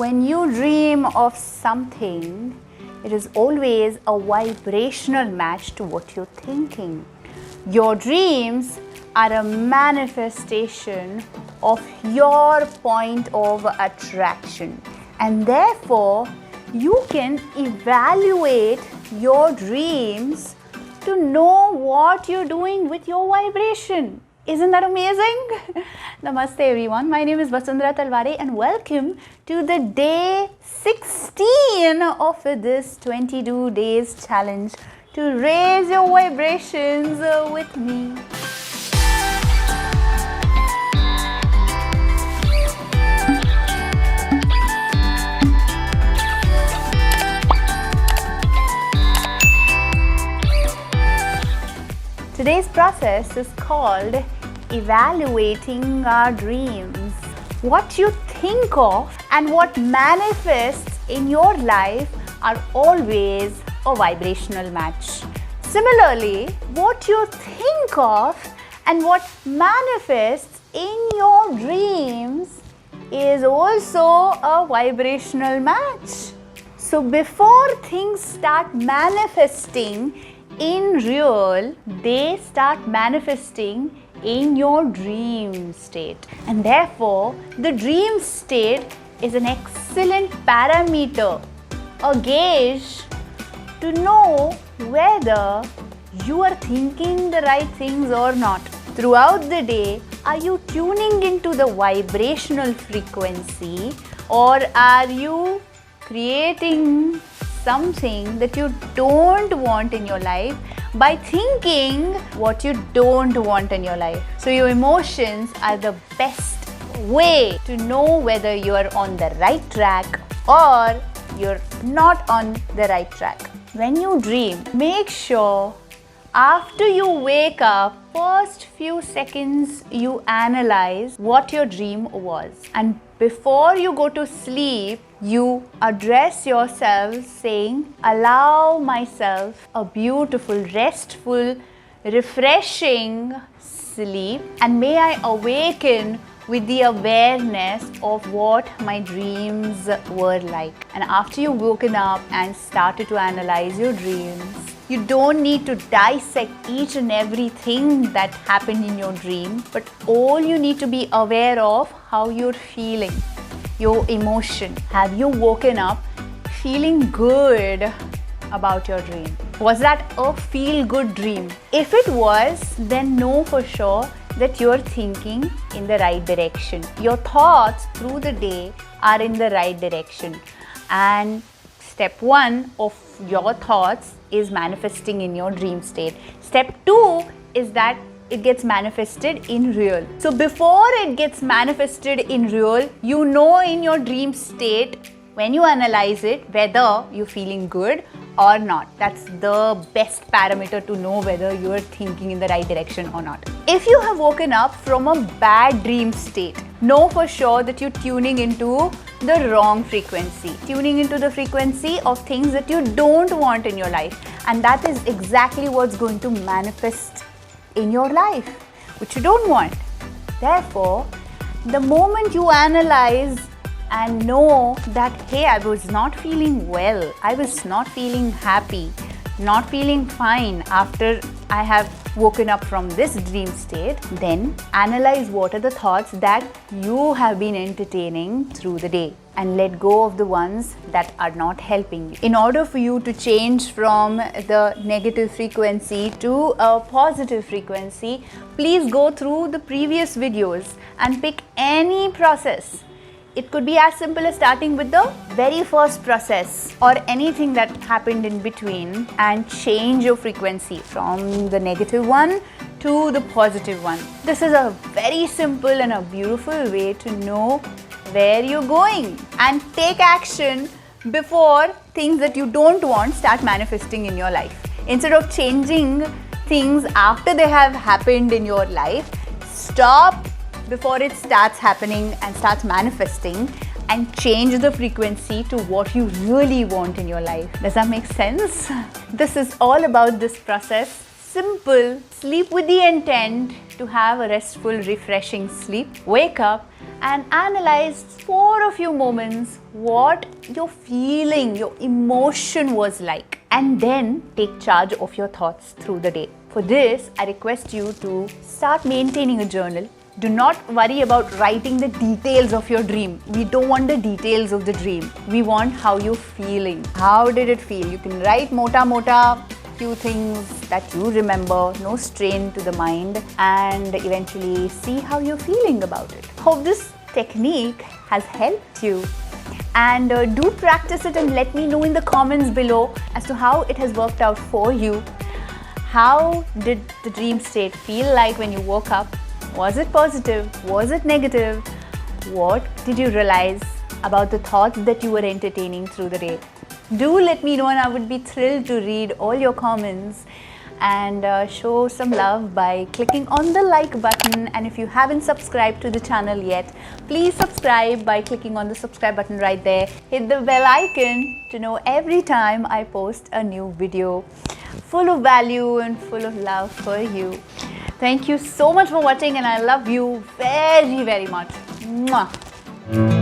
When you dream of something, it is always a vibrational match to what you're thinking. Your dreams are a manifestation of your point of attraction, and therefore you can evaluate your dreams to know what you're doing with your vibration. Isn't that amazing? Namaste everyone, my name is Vasundhara Talware and welcome to the day 16 of this 22 days challenge to raise your vibrations with me. Today's process is called evaluating our dreams. What you think of and what manifests in your life are always a vibrational match. Similarly, what you think of and what manifests in your dreams is also a vibrational match. So before things start manifesting in real, they start manifesting in your dream state, and therefore the dream state is an excellent parameter, a gauge to know whether you are thinking the right things or not. Throughout the day, are you tuning into the vibrational frequency, or are you creating something that you don't want in your life by thinking what you don't want in your life? So your emotions are the best way to know whether you are on the right track or you're not on the right track. When you dream, make sure after you wake up, first few seconds you analyze what your dream was, and before you go to sleep, you address yourself saying, allow myself a beautiful, restful, refreshing sleep, and may I awaken with the awareness of what my dreams were like. And after you've woken up and started to analyze your dreams, you don't need to dissect each and everything that happened in your dream, but all you need to be aware of how you're feeling, your emotion. Have you woken up feeling good about your dream? Was that a feel-good dream? If it was, then know for sure that you're thinking in the right direction. Your thoughts through the day are in the right direction. And step 1 of your thoughts is manifesting in your dream state. Step 2 is that it gets manifested in real. So before it gets manifested in real, you know in your dream state, when you analyze it, whether you're feeling good or not. That's the best parameter to know whether you are thinking in the right direction or not. If you have woken up from a bad dream state, know for sure that you're tuning into the wrong frequency, tuning into the frequency of things that you don't want in your life, and that is exactly what's going to manifest in your life, which you don't want. Therefore, the moment you analyze and know that, hey, I was not feeling well, I was not feeling happy, not feeling fine after I have woken up from this dream state, then analyze what are the thoughts that you have been entertaining through the day and let go of the ones that are not helping you. In order for you to change from the negative frequency to a positive frequency, please go through the previous videos and pick any process. It could be as simple as starting with the very first process or anything that happened in between, and change your frequency from the negative one to the positive one. This is a very simple and a beautiful way to know where you're going and take action before things that you don't want start manifesting in your life. Instead of changing things after they have happened in your life, stop before it starts happening and starts manifesting, and change the frequency to what you really want in your life. Does that make sense? This is all about this process. Simple. Sleep with the intent to have a restful, refreshing sleep. Wake up and analyze for a few moments what your feeling, your emotion was like, and then take charge of your thoughts through the day. For this, I request you to start maintaining a journal. Do not worry about writing the details of your dream. We don't want the details of the dream. We want how you're feeling. How did it feel? You can write mota, few things that you remember, no strain to the mind, and eventually see how you're feeling about it. Hope this technique has helped you. And do practice it and let me know in the comments below as to how it has worked out for you. How did the dream state feel like when you woke up? Was it positive? Was it negative? What did you realize about the thoughts that you were entertaining through the day? Do let me know, and I would be thrilled to read all your comments and show some love by clicking on the like button. And if you haven't subscribed to the channel yet, please subscribe by clicking on the subscribe button right there. Hit the bell icon to know every time I post a new video full of value and full of love for you. Thank you so much for watching, and I love you very, very much. Mwah.